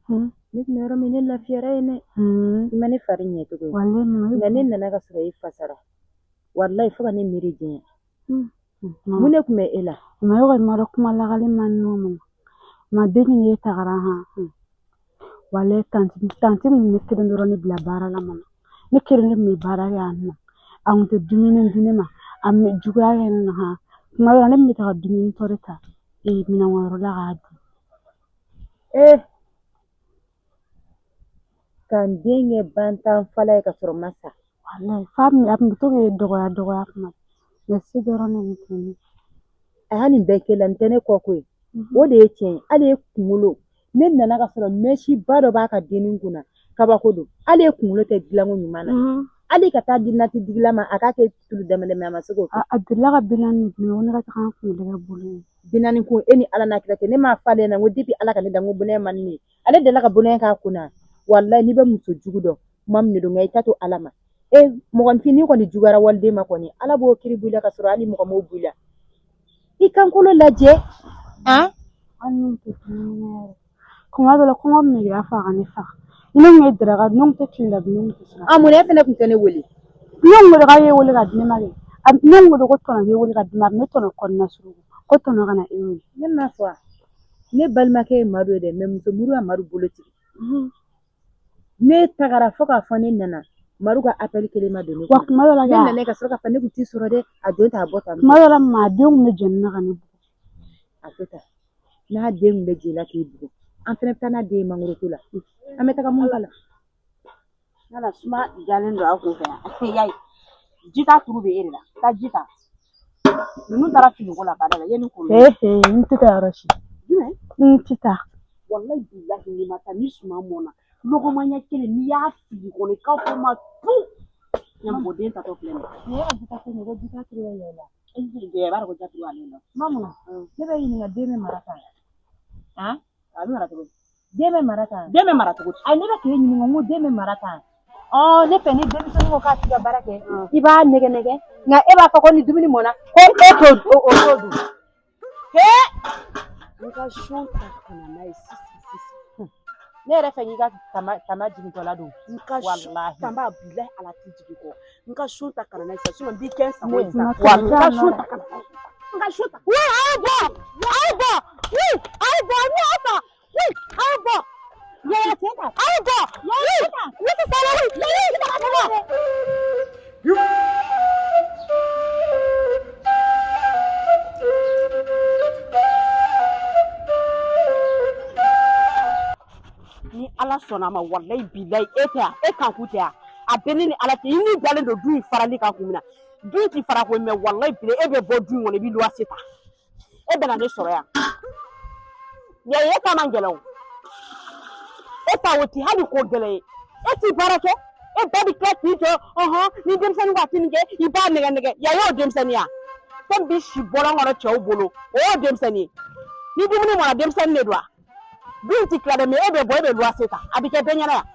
ne yɔrɔ min ne lafiyara yen dɛ i ma ne fari ɲɛ cogo ye nka ne nana ka sɔrɔ i fasara walayi fo ka ne miiri diɲɛ mun ne tun bɛ e la ma yɔrɔ ma dɔ kuma lagali man n'o mun ma den min ye tagara walayi tanti mun ne kelen dɔrɔn ne bila baara la mana ne kelen ne kun bɛ baara kɛ yan nɔ a kun tɛ dumuni di ne ma a juguya kɛ ne na kuma dɔ la ne kun bɛ taga dumuni tɔ de ta minɛn wɛrɛ la k'a dun ka n den kɛ bantan fala ye ka sɔrɔ ma sa walayi fa a kun bɛ to k'e dɔgɔya kuma mɛ se dɔrɔn ne tun a y'a nin bɛɛ kɛ la nin tɛ ne kɔ koyi o de ye tiɲɛ ye hali e kunkolo ne nana ka sɔrɔ mɛsiba dɔ b'a ka denni kunna kabako don hali e kunkolo tɛ dilanko ɲuman na hali ka taa di nati digila ma a k'a kɛ tulu dɛmɛ a ma se k'o kɛ a delila ka binani dun ko ne ka taga an kunkolo bolo ye binani kun e ni ala n'a kira cɛ ne m'a fɔ ale ɲɛna ko depuis ala ka ne dan ko bonɲɛ man di ne ye ale delila ka bonɲɛ k'a kunna walayi n'i bɛ muso jugu dɔn kuma min de don nka i ta to ala ma mɔgɔnifin n'i kɔni juguyara waliden ma kɔni ala b'o kiri b'i la ka sɔrɔ hali mɔgɔ m'o b'i la i kankolo lajɛ hali n'u tɛ dumuni yɛrɛ kuma dɔ la kɔngɔ bɛ nege fa ka ne faga ne kun ye daraka dun ne kun tɛ tile la dumuni tɛ sɔrɔ mun fɛnɛ kun tɛ ne wele ne kun wele k'a ye wele ka di ne ma kɛ ne kun wele ko tɔnɔ ye wele ka di ne ma ne tɔnɔ kɔnɔna surugu ko tɔnɔ ka na e wele ne ma fɔ ne balimakɛ ye madu ye dɛ mɛ muso muru ya madu bolo tigɛ ne tagara fo k'a fɔ ne nana maru ka appel kelen ma don ne wa kuma dɔ la ne nana ka sɔrɔ k'a fɔ ne kun t'i sɔrɔ dɛ a don ta a bɔ ta kuma dɔ la maadenw kun bɛ jɛni na ka ne bugu a to ta n'a den kun bɛ jɛ la k'i bugu an fɛnɛ bɛ taa n'a den ye mangoroto la an bɛ taga mun kala nana suma jalen don a kun fɛ yan ji ta turu bɛ e de la taa ji ta ninnu taara finiko la baara la yanni k'o n tɛ taa yɔrɔ si n tɛ taa walayi bilahi n'i ma taa ni suma mɔna lɔgɔmanya kelen n'i y'a fili kɔnɔ i k'a fɔ ma tu ɲamɔgɔden tatɔ filɛ nin ye ne ka jita tɛ ko jita turu bɛ yɛlɛ i b'a dɔn ko jaturu ale la mamuna ne bɛ ɲininka den bɛ mara kan a bɛ mara cogo di den bɛ mara kan den bɛ mara cogo di ne bɛ k'e ɲininka n ko den bɛ mara kan ne fɛ ni denmisɛnnin ko k'a ti ka baara kɛ i b'a nɛgɛ nɛgɛ nka e b'a fɔ ko ni dumuni mɔna ko e t'o dun n ka son ta ka na n'a ye sisan ne yɛrɛ fɛ k'i ka tama jigintɔla don n ka tama bilahi ala t'i jigin kɔ n ka son ta ka na n'a ye sisan n b'i kɛ n sago ye sisan wa n ka son ta ka na n ka son ta a ye bɔ ne y'a fɔ a ye bɔ yɛrɛ cɛ ta a ye bɔ ne tɛ se ni ala sɔnna a ma walayi bilayi e tɛ yan e kan kun tɛ yan a bɛ ne ni ala cɛ i ni dalen don du in farali kan kun min na du in ti fara ko mɛ walayi bilayi e bɛ bɔ du in kɔnɔ i bɛ luwanse ta e bɛna ne sɔrɔ yan yɛrɛ e ta man gɛlɛn o e ta o ti hali ko gɛlɛn ye e ti baara kɛ e ba bɛ kɛ k'i jɔ ni denmisɛnnin ka tini kɛ i b'a nɛgɛ nɛgɛ yan y'o denmisɛnnin ya fɛn bɛ si bɔlɔn kɔnɔ cɛw bolo o y'o denmisɛnnin ye ni dumuni mɔna denmisɛnnin de don wa bin ti tila dɛ mɛ e bɛ bɔ e bɛ luwanse ta a bɛ kɛ bɛɛ ɲɛna yan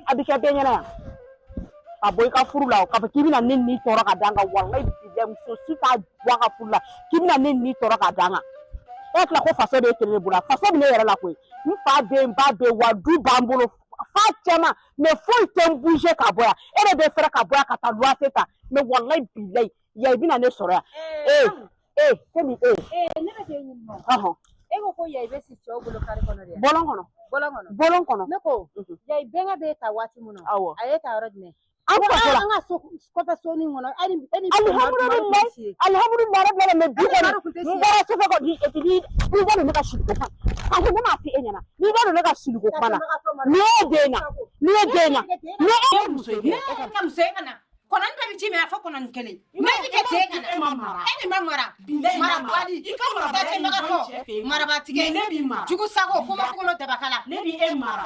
a bɛ kɛ bɛɛ ɲɛna yan ka bɔ i ka furu la k'a fɔ k'i bɛna ne ni tɔɔrɔ ka d'an kan walayi bilayi muso si t'a bɔ a ka furu la k'i bɛna ne ni tɔɔrɔ ka d'an kan e tila ko faso b'e kelen de bolo faso bɛ ne yɛrɛ la koyi n fa bɛ n ba bɛ wa du b'an bolo fa cɛman mɛ foyi tɛ n bouger ka bɔ yan e de bɛ fɛrɛ ka bɔ yan ka taa luwanse ta mɛ walayi bilayi ya i bɛna ne sɔrɔ yan fɛn min ne bɛ k'e ɲininka e ko ya i bɛ si cɛw bolo kari kɔnɔ de bɔlɔn kɔnɔ bɔlɔn kɔnɔ ne ko ya i bɛnkɛ b'e ta waati min na awɔ a ye ta yɔrɔ jumɛn an ka kɔfɛ soni kɔnɔ alihamudulilayi alihamudulilayi mɛ bi kɔni n bɔra sufɛ kɔni n'i b'a dɔn ne ka siliko kuma a ko ne m'a fɔ e ɲɛna n'i b'a dɔn ne ka siliko kuma na ni ye den na ni ye den na ni e muso ye ne ka muso ye ka na kɔnɔni bɛɛ bɛ ci min a fɔ kɔnɔni kelen ne bɛ kɛ ten ka na e ni ma mara marabali i ka marabatigi marabatigi jugu sago kuma kolo dabakala ne b'i e mara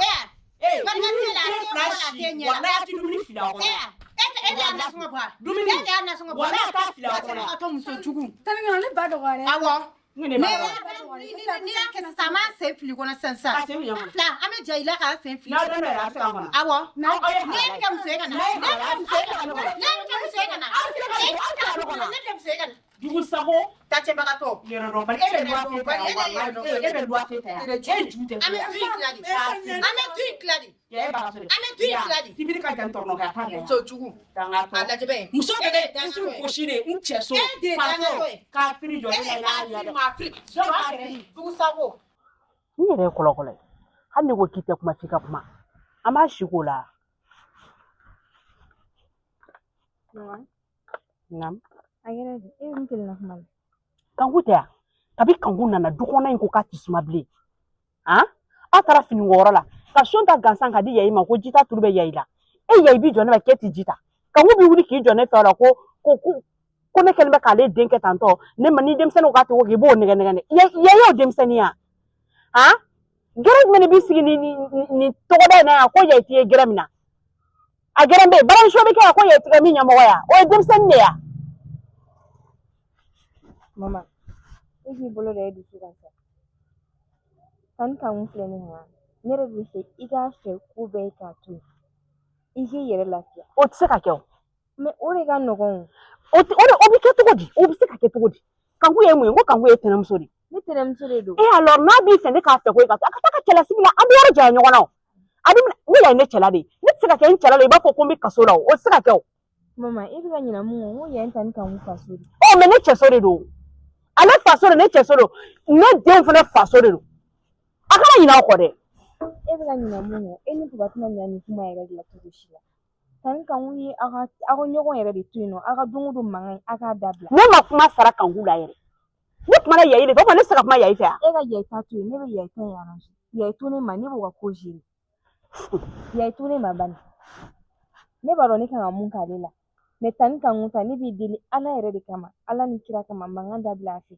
muso jugu ne ba dɔgɔ awɔ n'i y'a kɛ sisan an b'a sen fili kɔnɔ sisan fila an bɛ ja i la k'a sen fili awɔ ne bɛ kɛ muso ye ka na ne bɛ kɛ muso ye ka na ne bɛ kɛ muso ye ka na ne bɛ kɛ muso ye ka na jugu sago ta cɛ baga tɔ yɛrɛ dɔn bali e bɛ loi fɛ ta wallahi e bɛ loi fɛ ta e ju tɛ an bɛ du in tila de an bɛ du in tila de e b'a sɔrɔ an bɛ du in tila de sibiri ka jan tɔrɔ ka taa muso jugu danga a lajɛ bɛ muso bɛ muso gosi de n cɛ so k'a firi jɔ ne la y'a ɲɛ dɛ jugu sago n yɛrɛ ye kɔlɔkɔlɔ ye hali ne ko k'i tɛ kuma f'i ka kuma an b'a si k'o la Nam. Ayere e mun kelena kuma la. Kanku tɛ yan kabi kanku nana du kɔnɔ in ko k'a ti suma bilen a taara fini wɔɔrɔ la ka son ta gansan ka di yayi ma ko jita turu bɛ yayi la e yayi bi jɔ ne ma k'e ti jita kanku bi wuli k'i jɔ ne fɛ o la ko ne kɛlen bɛ k'ale den kɛ tantɔ ne ma ni denmisɛnninw k'a to k'i b'o nɛgɛ nɛgɛ yayi y'o denmisɛnnin ya gɛrɛ jumɛn de b'i sigi ni tɔgɔda in na yan ko yayi t'i ye gɛrɛ min na a gɛrɛ bɛ yen baramuso bɛ kɛ yan ko yayi tigɛ min ɲɛmɔgɔ ya o ye denmisɛnnin de ya. Mama, e k'i bolo da e dusu kan sa. Kan mun filɛ nin ye ne yɛrɛ bɛ fɛ i k'a fɛ ko bɛɛ k'a to i k'i yɛrɛ lafiya. O tɛ se ka kɛ o. Mais o de ka nɔgɔn o bɛ kɛ cogo di o bɛ se ka kɛ cogo di kanku ye mun ye n ko kanku ye tɛnɛmuso de. Ne tɛnɛmuso de don. Alors n'a b'i fɛ ne k'a fɛ ko e ka to a ka taa ka cɛlasigi la an bɛ yɔrɔ janya ɲɔgɔn na o ne yɛrɛ ye ne cɛla de ye ne tɛ se ka kɛ n cɛla la i b'a fɔ ko n bɛ kaso la o tɛ se ka kɛ o. Mama i bɛ ka ɲinɛ mun kɔ n ko yan ta ni kanku faso de. Mais ne cɛso de don ale faso de ne cɛso don ne den fana faso de don a kana ɲinɛ aw kɔ dɛ. E bɛ ka ɲinɛ mun kɔ e ni papa tɛna ɲa nin kuma yɛrɛ de la cogo si la. Kan kanku ye aw ka ɲɔgɔn yɛrɛ de to yen nɔ aw ka don o don mankan aw k'a dabila. Ne ma kuma fara kanku la yɛrɛ ne kumana yayi de fɛ o ma ne tɛ se ka kuma yayi fɛ yan. E ka yayi ta to yen ne bɛ yayi ta in arrange yayi to ne ma ne b'o ka ko gérer yayi to ne ma bani ne b'a dɔn ne kan ka mun k'ale la mais tani kanku ta ne b'i deli ala yɛrɛ de kama ala ni kira kama mankan dabila a fɛ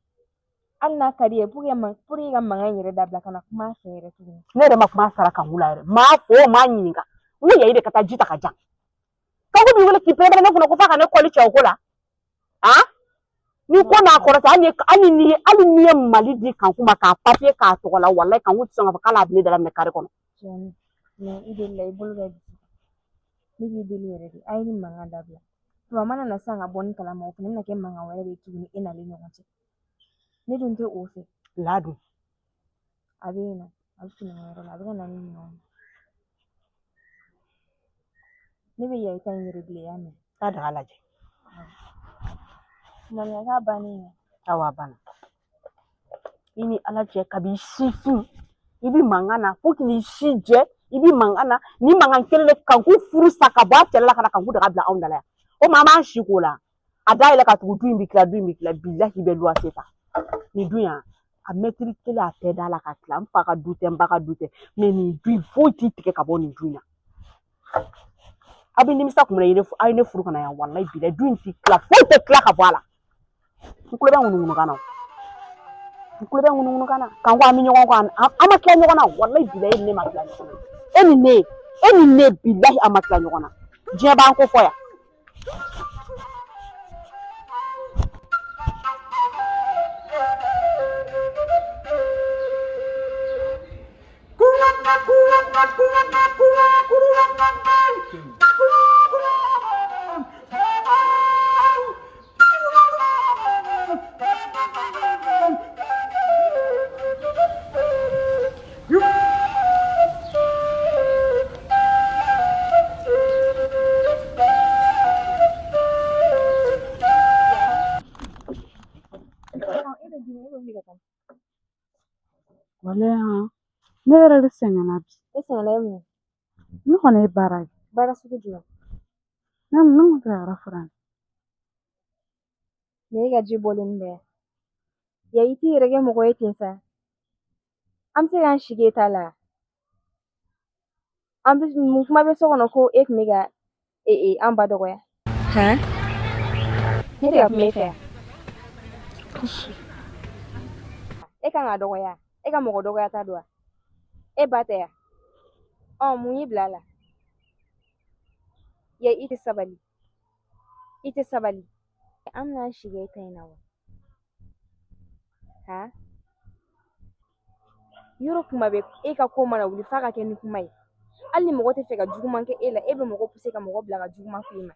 hali n'a ka di ye pour que ka mankan in yɛrɛ dabila ka na kuma a fɛ yɛrɛ tuguni. Ne yɛrɛ ma kuma fara kanku la yɛrɛ maa fo maa ɲininka n ko yayi de ka taa ji ta ka jan kanku b'i wele k'i pɛrɛn ne kunna ko f'a ka ne kɔli cɛ o ko la ni ko n'a kɔrɔta hali n'i ye mali di kanku ma k'a papiye k'a tɔgɔ la walayi kanku tɛ sɔn k'a fɔ k'ale bɛ ne dala minɛ kare kɔnɔ. Tiɲɛni mais i deli la i bolo bɛ dusu ne b'i deli yɛrɛ de a ye ni mankan dabila tuma mana na sisan ka bɔ ni kalama o fana bɛna kɛ mankan wɛrɛ de ye tuguni e n'ale ɲɔgɔn cɛ ne dun tɛ o fɛ. Laadun. A bɛ yen nɔ a bɛ finikɔyɔrɔ la a bɛ ka na ni minɛnw ne bɛ yayi ta in yɛrɛ bilen y'a mɛn. Taa daga lajɛ. Mami k'a bannen ye. Awɔ a banna. I ni ala cɛ kabi sifin i bɛ mankan na fo k'i si jɛ i bɛ mankan na ni mankan kelen de kanku furu sa ka bɔ a cɛla la ka na kanku daga bila anw da la yan o maa b'an si k'o la a da yɛlɛ ka tugu du in bɛ tila bilahi bɛ luwanse ta nin dun yan a mɛtiri kelen a tɛ da la ka tila n fa ka du tɛ n ba ka du tɛ mais nin du in foyi t'i tigɛ ka bɔ nin du in na a bɛ nimisa kun minɛ a ye ne furu ka na yan walayi bilahi du in tɛ tila foyi tɛ tila ka bɔ a la n tulo bɛ ŋunuŋunu kan na n tulo bɛ ŋunuŋunu kan na kan ko an bɛ ɲɔgɔn kɔ an ma tila ɲɔgɔn na walayi bilahi ne ma tila ɲɔgɔn na e ni ne bilahi an ma tila ɲɔgɔn na diɲɛ b'an ko fɔ yan. Walahi ne yɛrɛ de sɛgɛnna bi. E sɛgɛnna ye mun ye? Ne kɔni ye baara ye. Baara sugu jumɛn? Ne kun tɛ yɔrɔ furan. Mais e ka ji bɔlen bɛ yan. Yayi t'i yɛrɛ kɛ mɔgɔ ye ten sa. An bɛ se k'an sigi e ta la. Mun kuma bɛ so kɔnɔ ko e tun bɛ ka an ba dɔgɔya. Ne tɛ ka kuma e fɛ yan. E kan ka dɔgɔya e ka mɔgɔ dɔgɔya ta don wa? E ba tɛ yan. Mun y'i bila a la? Yayi i tɛ sabali. I tɛ sabali. An bɛna an sigi e ta in na wa? Yɔrɔ kuma bɛ e ka ko mana wuli f'a ka kɛ ni kuma ye. Hali ni mɔgɔ tɛ fɛ ka juguman kɛ e la e bɛ mɔgɔ pousser ka mɔgɔ bila ka juguman f'i ma.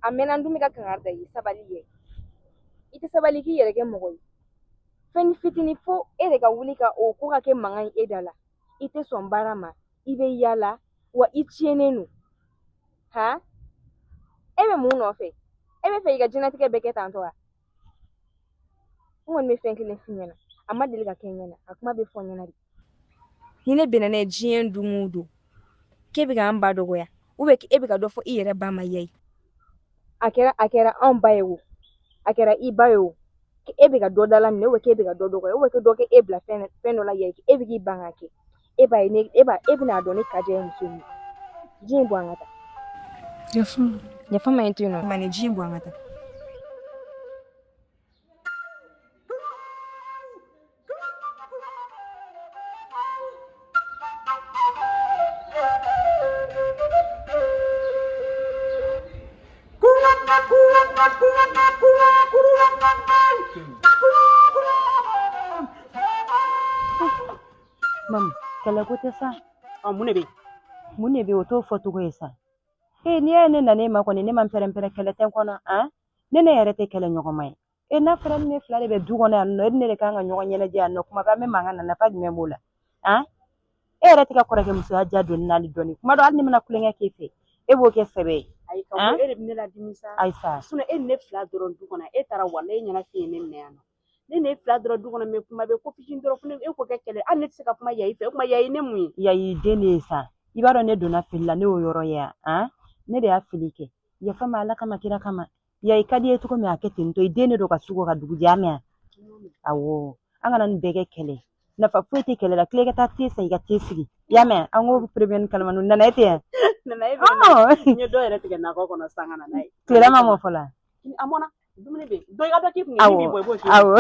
a mɛnna n dun bɛ ka kangari da i ye sabali ye i tɛ sabali k'i yɛrɛ kɛ mɔgɔ ye fɛn fitinin fo e de ka wuli ka o ko ka kɛ mankan ye e da la i tɛ sɔn baara ma i bɛ yaala wa i tiɲɛnen don han e bɛ mun nɔfɛ e bɛ fɛ i ka diɲɛlatigɛ bɛɛ kɛ tantɔ wa n kɔni bɛ fɛn kelen f'i ɲɛna a ma deli ka kɛ n ɲɛna a kuma bɛ fɔ n ɲɛna de ni ne bɛnna n'a ye diɲɛ don o don k'e bɛ k'an ba dɔgɔya e bɛ ka dɔ fɔ i yɛrɛ ba ma ya ye a kɛra anw ba ye o a kɛra i ba ye o e bɛ ka dɔ dala minɛ k'e bɛ ka dɔ dɔgɔya k'e dɔ kɛ e bila fɛn dɔ la ya e bɛ k'i ban ka kɛ e bɛn'a dɔn ne kaja ye muso min ji in bɔ an ka taa yafa ma ɲi to yen nɔ ma ni ji in bɔ an ka taa Mamu, kɛlɛ ko tɛ sa. Mun de bɛ yen? Mun de bɛ yen o t'o fɔ cogo ye sa. N'i y'a ye ne nana e ma kɔni ne ma pɛrɛn-pɛrɛn kɛlɛ tɛ n kɔnɔ ne yɛrɛ tɛ kɛlɛ ɲɔgɔnma ye. N'a fɔra ne fila de bɛ du kɔnɔ yan nɔ e ne de kan ka ɲɔgɔn ɲɛnajɛ yan nɔ kuma bɛɛ an bɛ mankan na nafa jumɛn b'o la e yɛrɛ tɛ ka kɔrɔkɛ musoya ja dɔɔni n'ale dɔɔni kuma dɔ hali ni mana kulonkɛ k'e fɛ e b'o kɛ sɛbɛ ye. Ayi ka fɔ e de bɛ ne ladimi sa. Ayi sa. E ni ne fila dɔrɔn du kɔnɔ e taara wala e ɲɛna f'i ye ne minɛ yan nɔ. Ne ni e fila dɔrɔn du kɔnɔ mɛ kuma bɛ ko fitinin dɔrɔn fo e ko kɛ kɛlɛ hali ne tɛ se ka kuma ya i fɛ o kuma ya i ne mun ye. Ya i den de ye sa. I b'a dɔn ne donna fili la ne y'o yɔrɔ ye yan ne de y'a fili kɛ yafa ma ala kama kira kama ya i ka di ye cogo min a kɛ ten to i den de don ka sugo ka dugu jɛ a mɛn awɔ an kana nin bɛɛ kɛ kɛlɛ nafa foyi tɛ kɛlɛ la tile ka taa te san i ka te sigi y'a mɛn an k'o prévenir kalamanu nana e tɛ yan nana e bɛ n ye dɔ yɛrɛ tigɛ nakɔ kɔnɔ san ka na n'a ye tilema ma mɔ fɔlɔ a mɔna dumuni bɛ dɔ i ka dɔ k'i kun ye min b'i bɔ i b'o kɛ awɔ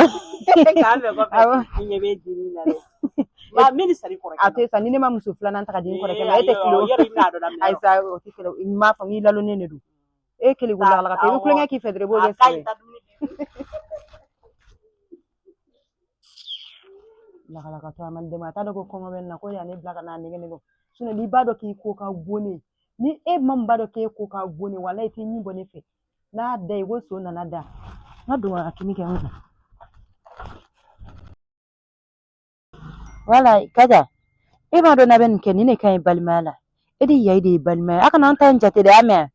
k'an bɛɛ kɔfɛ ni ɲɛ bɛ jeni la dɛ wa min ni sari kɔrɔkɛ a tɛ sa ni ne ma muso filanan ta ka di n kɔrɔkɛ ma e tɛ kilo ayi sa o tɛ kɛlɛ n m'a fɔ n k'i lalonnen de don e kele ko lagala ka i bɛ kulonkɛ k'i fɛ dɔrɔn i b'o kɛ sɛbɛ lagala ka to a man dɛmɛ a t'a dɔn ko kɔngɔ bɛ n na ko yan ne bila ka n'a nɛgɛ nɛgɛ n'i b'a dɔn k'i ko ka gone ni e ma min b'a dɔn k'e ko ka gone wala i t'i ɲin bɔ ne fɛ n'a da i ko so nana da n ka don a kini kɛ n kun wala kaja e b'a dɔn n'a bɛ nin kɛ nin ne ka ɲi balimaya la e de ya de ye balimaya a kana an ta in jate de y'a mɛn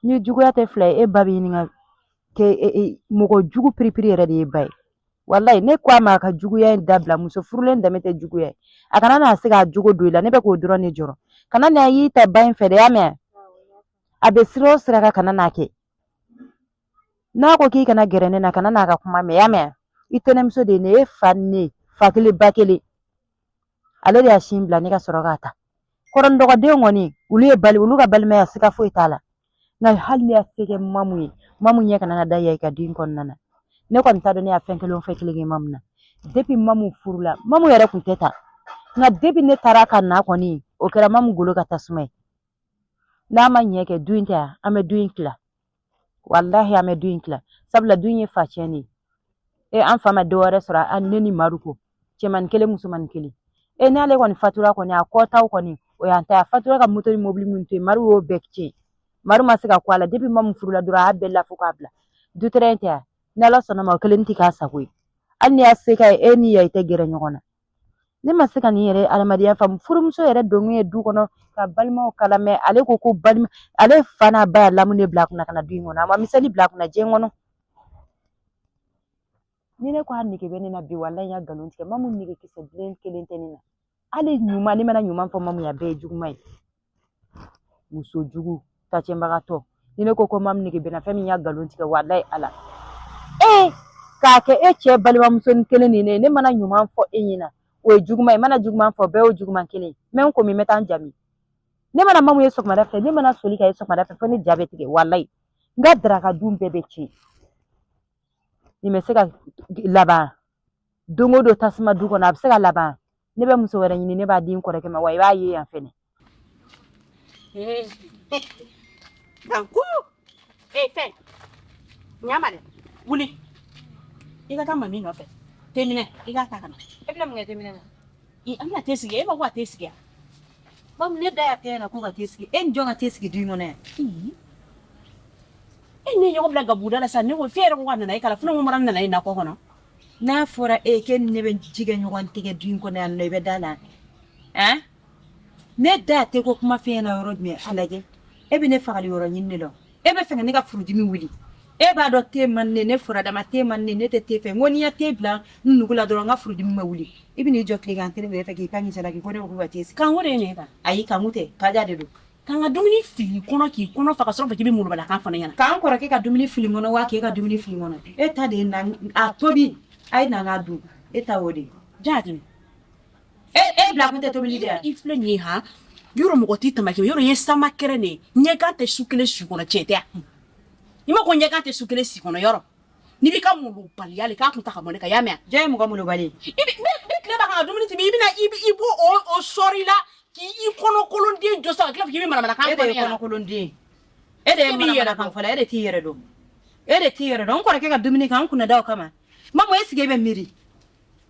ni juguya tɛ fila ye e ba bɛ ɲininka kɛ mɔgɔ jugu piripiri yɛrɛ de ye ba ye walayi ne ko a ma a ka juguya in dabila muso furulen dɛmɛ tɛ juguya ye a kana n'a se k'a jogo don i la ne bɛ k'o dɔrɔn de jɔrɔ kana n'a y'i ta ba in fɛ de y'a mɛn a bɛ sira o sira kan kana n'a kɛ n'a ko k'i kana gɛrɛ ne na kana n'a ka kuma mɛn y'a mɛn i tɛnɛmuso de ye ne e fa ne fa kelen ba kelen ale de y'a sin bila ne ka sɔrɔ k'a ta kɔrɔ dɔgɔdenw kɔni olu ka balimaya siga foyi t'a la nka hali ne y'a se kɛ mamu ye mamu ɲɛ kana na da ya i ka den kɔnɔna na ne kɔni t'a dɔn ne y'a fɛn kelen o fɛn kelen kɛ mamu na depuis mamu furula mamu yɛrɛ kun tɛ ta nka depuis ne taara ka na kɔni o kɛra mamu golo ka tasuma ye n'a ma ɲɛ kɛ du in tɛ yan an bɛ du in tila walahi an bɛ du in tila sabula du in ye fa tiɲɛ de ye an fa ma dɔ wɛrɛ sɔrɔ ne ni maruko cɛmanin kelen musomanin kelen n'ale kɔni fatura kɔni a kɔtaw kɔni o y'an ta ye a fatura ka moto ni mobili min to yen maru y'o bɛɛ tiɲɛ maru ma se ka ko a la depuis mamu furula dɔrɔn a y'a bɛɛ lafo k'a bila dutɛrɛn tɛ yan ni ala sɔnna ma o kelen tɛ k'a sago ye hali ni y'a se k'a ye e ni ya i tɛ gɛrɛ ɲɔgɔn na ne ma se ka nin yɛrɛ adamadenya faamu furumuso yɛrɛ donkun ye du kɔnɔ ka balimaw kala mɛ ale ko ko balima ale fa n'a ba y'a lamu de bila a kunna ka na du in kɔnɔ a ma misali bila a kunna diɲɛ kɔnɔ ni ne ko a nege bɛ ne na bi walahi n ya nkalon tigɛ mamu nege kisɛ bilen kelen tɛ ne na hali ɲuman ne mana ɲuman fɔ mamu ye a bɛɛ ye juguman ye muso jugu tacɛnbagatɔ ni ne ko mamu nege bɛ na fɛn min y'a nkalon tigɛ walahi ala k'a kɛ e cɛ balimamusonin kelen de ne mana ɲuman fɔ e ɲɛna o ye juguman ye mana juguman fɔ bɛɛ y'o juguman kelen mɛ n ko min bɛ taa n jaabi ne mana mamu ye sɔgɔmada fɛ ne mana soli ka ye sɔgɔmada fɛ fo ne ja bɛ tigɛ walayi n ka daraka dun bɛɛ bɛ tiɲɛ nin bɛ se ka laban don o don tasuma du kɔnɔ a bɛ se ka laban ne bɛ muso wɛrɛ ɲini ne b'a di n kɔrɔkɛ ma wa i b'a ye yan fɛnɛ danko fɛn ɲama dɛ wuli i ka taa mami nɔfɛ teminɛ i k'a ta ka na e bɛna mun kɛ teminɛ na an bɛna te sigi e ma ko ka te sigi yan mamu ne da y'a kɛ na ko ka te sigi e ni jɔn ka te sigi du in kɔnɔ yan ne yo bla gabuda la sa ne ko fere ko wana kala funa mo maran na ina ko kono na fora e ken ne ben jiga nyogon tige duin ko na no be dala ne da te ko kuma fe na yoro me alaje e be ne fagali yoro nyinne lo e be fenga ne ga furudi mi wuli e ba do te man ne fura da ma te man ne te te fe ngoni ya te bla nugula do nga furudi mi ma wuli e be ne jokli ga antene be fe ki kanyi sala ki ko ne ko ba te kan wore ne ta ayi kamute ka ja de do kan ga dumuni fili kono ki kono fa ka so fa ki be mulu bala kan fa na yana kan ko ke ka dumuni fili ngono wa ke ka dumuni fili ngono e ta de na a tobi ai na ga du e ta wodi jadi e bla kunte tobi dia ifle ni ha yoro mo goti tamake yoro yesa makere ne nyega te sukele sukona chete ima ko nyega te sukele sikono yoro ni bi ka mulu bali yale ka kunta ka moneka yame je mo ko mulu bali ibi be kleba ka dumuni timi ibi na ibu o sorry la ki ikono kolondi josa kleba ki mi mara kan fa ikono kolondi ede mara kan fa ede tiyere do ko ke ka dumuni kan kuna daw kama mamo esige be miri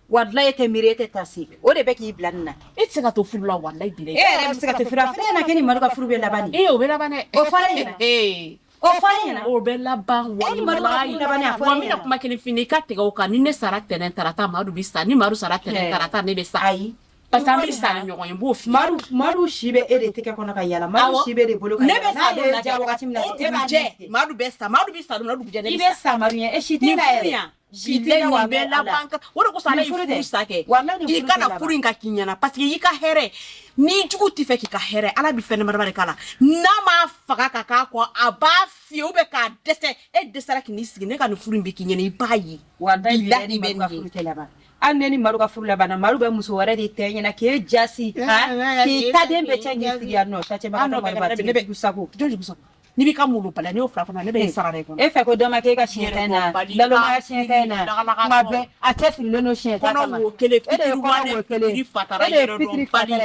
wallahi te miri te tasi o de be ki blanna itse ka to furula wallahi bile e se ka te fura fere na keni maruka furu be labani o be labane o fare na o be laban wallahi wa mina kuma keni fini ka te ka ni ne sara tenen tarata madu bisa ni maru sara tenen tarata ne be sa ai pasa mi sa ni nyogon bo fi maru shibe e de te ka kono ka yala maru shibe de bolo ka ne be sa de ja wakati mina e ba je madu bisa do madu buje ne be sa maru ya e shite na ya Jile wa bela banka woro ko sala ifuru sake i kana furu inga kinyana parce que yika here ni jugu ti fe ki ka here ala bi fene marmare kala na ma faka kaka ko aba fi ube ka dese e desara ki ni sigi ne ka no furu mbi kinyana ibayi wallahi ni be ka furu telaba anneni maruka furu labana maruba muso wara de tenyana ke jasi ha ki tade be changi sigi anno tache ma ka ba ne be gusago joji gusago ni bi ka mulu pala ni o fra fana ne be sarare ko e fe ko doma ke ka shietana lalo ma shietana ma be a te fi lono shietana kono wo kele fitiri wane ni fatara yero do pali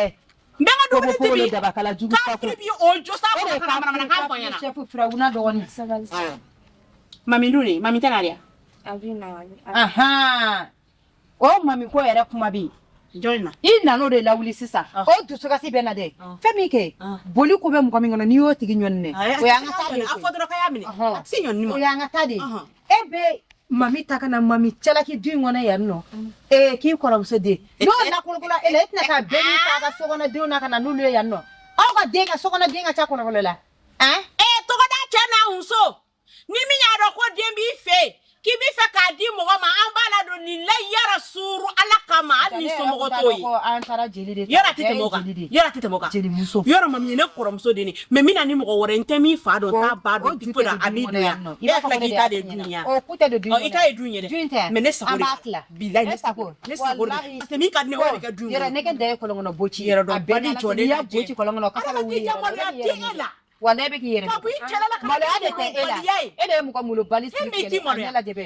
ndanga do be tibi da bakala jugu ka ko bi o jo sa ko ka mara ka fanya na chef fra una do woni mami nduni mami tanaria Avina. aha o mami ko era kuma bi joina ina no de lawuli sisa o dusuka si benade femi ke boli ko be mo komi ngono ni o tigi nyonne o ya ngata de afodro ka yamini si nyonni mo o ya ngata de ebe mami takana mami chala ki du ngona yanno ki ko so de no na ko la ele tna ka beni ta ga so gona de na kana nulu yanno o ga de ga so gona de ga cha ko la to ga da chana unso ni mi nya do ko de bi fe ki bi fe ka di mo ma an bala do ni la yara suru ala kama ani so mo to yi antara jeli de yara tete moga jeli muso yara mam ne korom so de ni me mina ni mo wore ntemi fa do ta ba do tipo da abidu ya ya la ki ta de dunya o kuta de dunya o ita e dunya de me ne sabori bilai ne sabori ase mi ka ne wore ka dunya yara ne ke de ko ngono bochi yara do bani jode ya bochi ko ngono ka sala wi yara wala be ki yere mala ade te ela ele mu ko mulo balis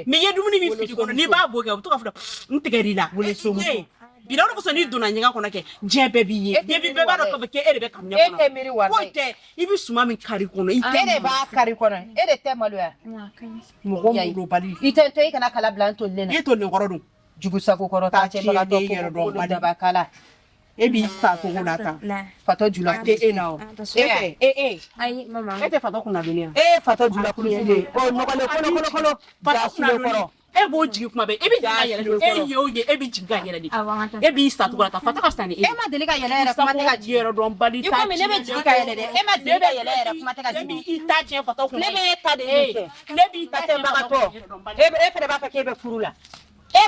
mi ye dumuni mi fiti kono ni ba boga to ka fuda ntigeri la wole so mu bila ko so ni duna nyanga kono ke jebe bi ye be ba do ko ke ere be kam nya kono e miri wa ko te ibi suma min kari kono ite ere ba kari kono ere te malu ya mo go mulo bali ite to kana kala blanto lena ye to le ngoro dum jugu sako kono ta che ba to ko da ba kala ebi sa ko nata fato jula te enao Ai mama. ete fato kuna dunia fato jula kulisile o no kolo fato kuna dunia e bo jigi kuma be ebi jinga yele yo ye ebi jinga yele di ebi sa to ta fato ka stani ma delika yele era kuma te ka jero don bali ta ko me nebe jika yele de ma delika yele era kuma te ka ebi ita je fato kuna nebe ta de nebi ita te bagato fere ba fa kebe furula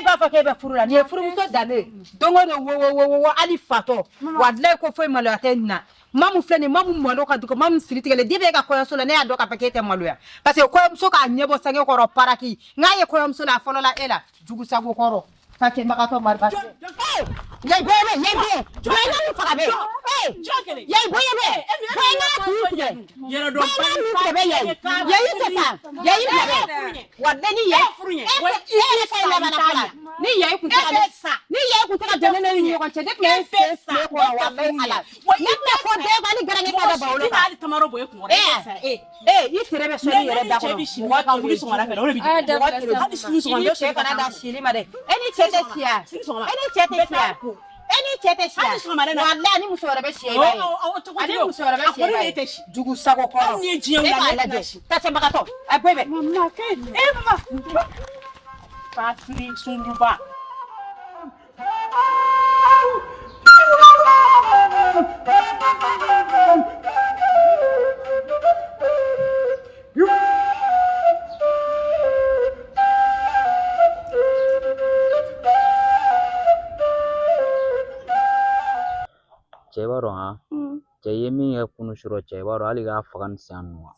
ba fa kebe furula ni furu muso dane dongo de wo ali fato wadle ko foi malo atenna mamu fleni mamu malo ka duko mamu silitigele dibe ka koyo so la ne adoka pakete malo ya parce que koyo so ka nyebo sange ko ro paraki ngaye koyo so la folo la ela jugu sago ko ro take bakato marba yai boye boye na fa be yai boye be yera do pa yai tata yai be wadle ni yai furunya ni yai ku ta de ni ko chede ke ko wadle ala ni ko de bali garane ka da bawlo ba ali tamaro boye ko yitire be so ni yere da ko wa ka wuri so mara fe ore bi hadi sunu so ngando she kana da shili mare eni chete kia cɛ tɛ si Hali sɔgɔmada in na. wallahi ni muso wɛrɛ bɛ si i b'a ye ani muso wɛrɛ bɛ si i b'a ye jugu sago kɔrɔ Ni ye diɲɛ e wuli k'a ale tɛna lajɛ si. tasɛbagatɔ a bɛɛ bɛ Mama kɛ mama. Fatuli sunduba. Cɛ b'a dɔn ha cɛ ye min kɛ kunu sɔrɔ cɛ b'a dɔn hali k'a faga ni san nɔ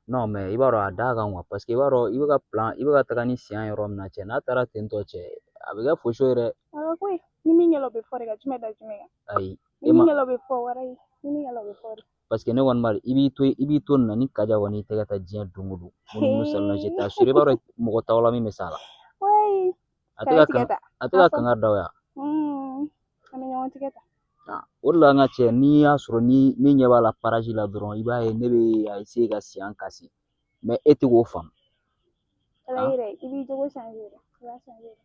non mais i b'a dɔn a da kan parce que i b'a dɔn i bɛ ka plan i bɛ ka taga ni siɲɛ yɔrɔ min na cɛ n'a taara ten tɔ cɛ a bɛ kɛ fosi ye dɛ ni min yɛlɛ bɛ fɔ de ka jumɛn da jumɛn kan ayi ni min yɛlɛ bɛ fɔ wɛrɛ ye ni min yɛlɛ bɛ fɔ de parce que ne kɔni b'a i b'i to nin na ni kaja kɔni i tɛ ka taa diɲɛ don o don mun salon je t'assure i b'a dɔn mɔgɔ t'aw la min bɛ s'a la a tɛ ka kanga da o ya an bɛ ɲɔgɔn tigɛ ta o de la an ka cɛ n'i y'a sɔrɔ ni ɲɛ b'a la paraji la dɔrɔn i b'a ye ne bɛ a essayer ka siɲɛ kasi mais e tɛ k'o faamu ala yɛrɛ i b'i jogo changer dɛ i b'a changer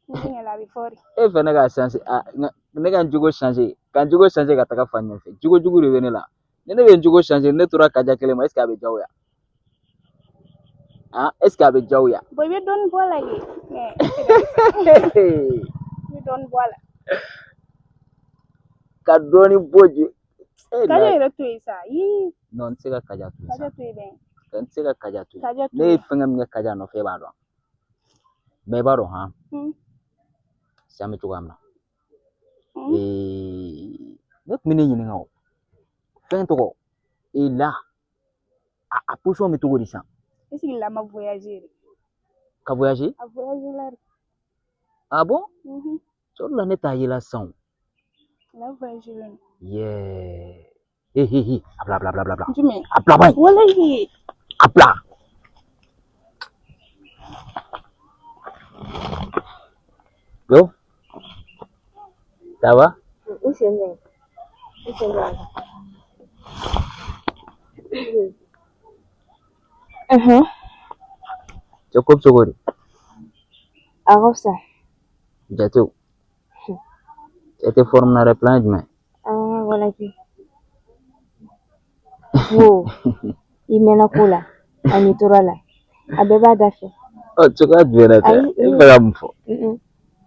ni min yɛlɛ a bɛ fɔ de e fɛ ne ka changer ne ka n jogo changer ka n jogo changer ka taga fan ɲɛfɛ jogo jugu de bɛ ne la ni ne bɛ n jogo changer ne tora kaja kelen ma est ce que a bɛ diya o ya est ce que a bɛ diya o ya bon i bɛ dɔɔnin bɔ a la ye mais i bɛ dɔɔnin bɔ a la ka dɔɔnin bɔ je kaja yɛrɛ to yen sa yii non n tɛ se ka kaja to yen sa kaja to yen dɛ n tɛ se ka kaja to yen kaja to ne ye yen fɛnkɛ min kɛ kaja nɔfɛ e b'a dɔn mais i b'a dɔn han sisan bɛ cogoya min na ne tun bɛ ne ɲininka o fɛn tɔgɔ la a position bɛ cogo di sisan est ce que la ma voyager de ka voyager a voyager la de ah bon cɛ o de la ne t'a ye la sisan o la voyager la yeah a bila jumɛn a bila ban wala ye a bila yo ça va I sen bɛ cɛ ko bɛ cogo di a ka fisa jatew cɛ tɛ forme na dɛ plan ye jumɛn wala ki wo i mɛnna ko la ani tora la a bɛɛ b'a da fɛ cogoya jumɛn na tɛ e bɛ ka mun fɔ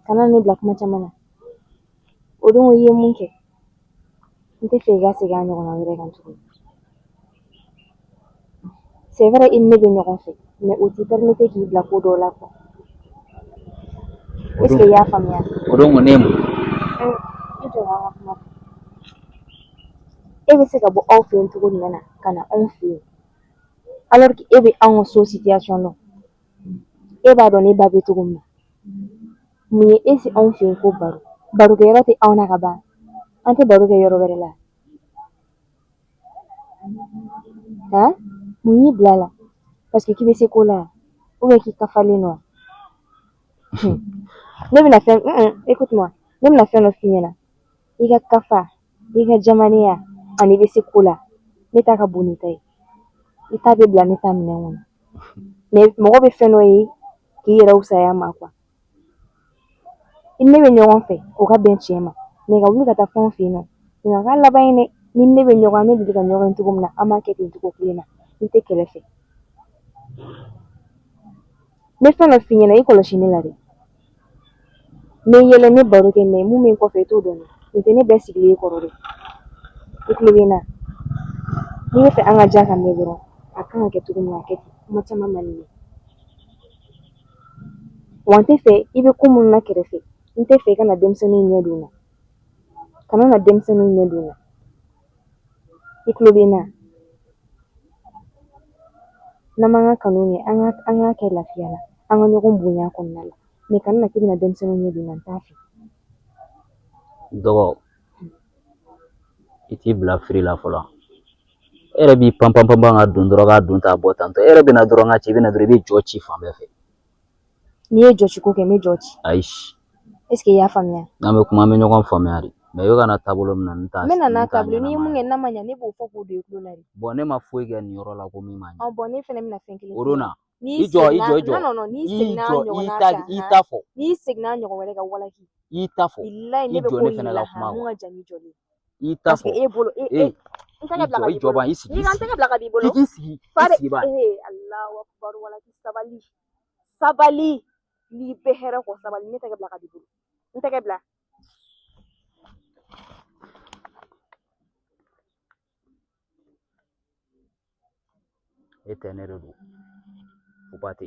kana ne bila kuma caman na o don i ye mun kɛ n tɛ fɛ i ka segin a ɲɔgɔnna wɛrɛ kan tuguni c'est vrai i ni ne bɛ ɲɔgɔn fɛ mais o t'i permettre k'i bila ko dɔw la quoi est ce que i y'a faamuya o don kɔni ne ye mun i jɔ an ka kuma fɛ e bɛ se ka bɔ aw fɛ yen cogo jumɛn na ka na anw fɛ yen alors que e bɛ anw ka so situation dɔn e b'a dɔn ne ba bɛ cogo min na mun ye e si anw fɛ yen ko barokɛyɔrɔ tɛ anw na ka ban an tɛ baro kɛ yɔrɔ wɛrɛ la mun y'i bila la parce que k'i bɛ se ko la ou bien k'i kafalen don ne bɛna fɛn écoute-moi ne bɛna fɛn dɔ f'i ɲɛna i ka kafa i ka jamanenya ani i bɛ se ko la ne ta ka bon ni ta ye i ta bɛ bila ne ta minɛn kɔnɔ mais mɔgɔ bɛ fɛn dɔ ye k'i yɛrɛ fisaya ma quoi i ni ne bɛ ɲɔgɔn fɛ o ka bɛn tiɲɛ ma mais ka wuli ka taa fɛn fɛ yen nɔ nka k'a laban ye dɛ ni ne bɛ ɲɔgɔn ne deli ka ɲɔgɔn ye cogo min na an b'a kɛ ten cogo kelen na i tɛ kɛlɛ fɛ n bɛ fɛn dɔ f'i ɲɛna i kɔlɔsi ne la dɛ n bɛ yɛlɛ ne baro kɛ mais mun bɛ n kɔfɛ i t'o dɔn nin tɛ ne bɛɛ sigilen kɔrɔ dɛ i tulo bɛ n na n'i bɛ fɛ an ka diya ka mɛn dɔrɔn a kan ka kɛ cogo min na a kɛ ten kuma caman man di n ye wa n tɛ fɛ i bɛ ko minnu na kɛrɛfɛ n tɛ fɛ i ka na denmisɛnninw ɲɛ don n na kana na denmisɛnninw ɲɛ don n na i tulo bɛ n na n'an m'an ka kanu ɲɛ an k'a kɛ lafiya la an ka ɲɔgɔn bonya kɔnɔna la mais kana na k'i bɛna denmisɛnninw ɲɛ don n na n t'a fɛ dɔgɔ i t'i bila firi la fɔlɔ e yɛrɛ b'i pan ka don dɔrɔn k'a don t'a bɔ tantɔ e yɛrɛ bɛna dɔrɔn ka ci i bɛna dɔrɔn i bɛ jɔ ci fan bɛɛ fɛ n'i ye jɔsiko kɛ n bɛ jɔ ci ayi est ce que i y'a faamuya n'an bɛ kuma an bɛ ɲɔgɔn faamuya de mais i bɛ ka na taabolo min na n t'a n bɛ na n'a taabolo n'i ye mun kɛ n'a ma ɲɛ ne b'o fɔ k'o don i tulo la de bon ne ma foyi kɛ nin yɔrɔ la ko min ma ɲɛ bon ne fɛnɛ bɛna fɛn kelen o don na N'i jɔ non non n'i seginna ɲɔgɔnna kan i ta fɔ n'i seginna ɲɔgɔn wɛrɛ ka walahi i ta fɔ bilahi ne i bɛ jɔ ko ne fɛnɛ yir'i ka la kuma mun ka jan ni jɔlen i ta parce que fɔ e bolo ee n tɛgɛ bila ka i b'i jɔ bolo ban i sigi n tɛgɛ bila ka b'i bolo k'i sigi Fare ba Allahu akbar walahi sabali n'i bɛ hɛrɛ kɔ sabali ne tɛgɛ bila ka b'i bolo n tɛgɛ bila e tɛ ne de don fuba tɛ